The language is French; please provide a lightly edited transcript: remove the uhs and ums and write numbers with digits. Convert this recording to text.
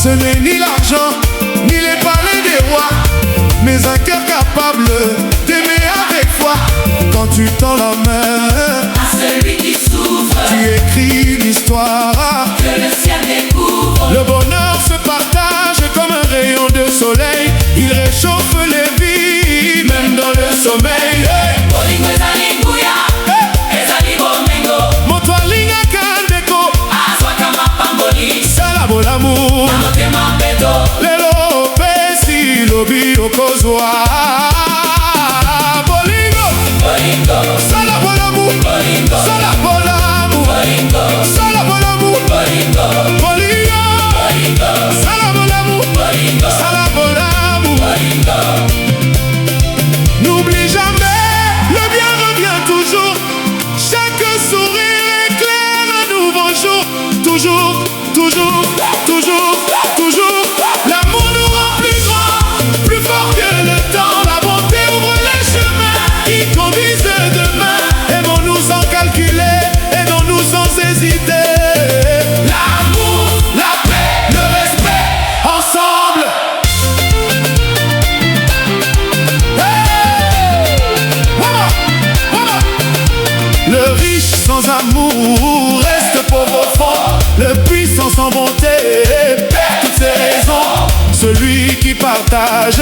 Ce n'est ni l'argent, ni les palais des rois, mais un cœur capable d'aimer avec foi. Quand tu tends la main à celui qui souffre, tu écris l'histoire que le ciel découvre. Le bonheur se partage comme un rayon de soleil. Il réchauffe les vies, même dans le sommeil. Bolingo ezali nguya, ezali bomengo. Moto alinga kandeko, azwa kama pamboli. sala bolamu, Na motema peto, lelo pesi lobi okozwa. Bolingo, bolingo, sala bolamu, bolingo, sala bolamu, bolingo, sala bolamu, bolingo, bolingo, bolingo, sala bolamu, bolingo, sala bolamu. bolingo. N'oublie jamais, le bien revient toujours. Chaque sourire éclaire un nouveau jour. Toujours, toujours, toujours, toujours. L'amour nous rend plus grand, plus fort que le temps. La bonté ouvre les chemins qui conduisent demain. Aimons-nous sans calculer, aimons-nous sans hésiter. L'amour, la paix, le respect, ensemble. Le riche sans amour reste pauvre au fond. Le puissant sans bonté perd toutes ses raisons. Celui qui partage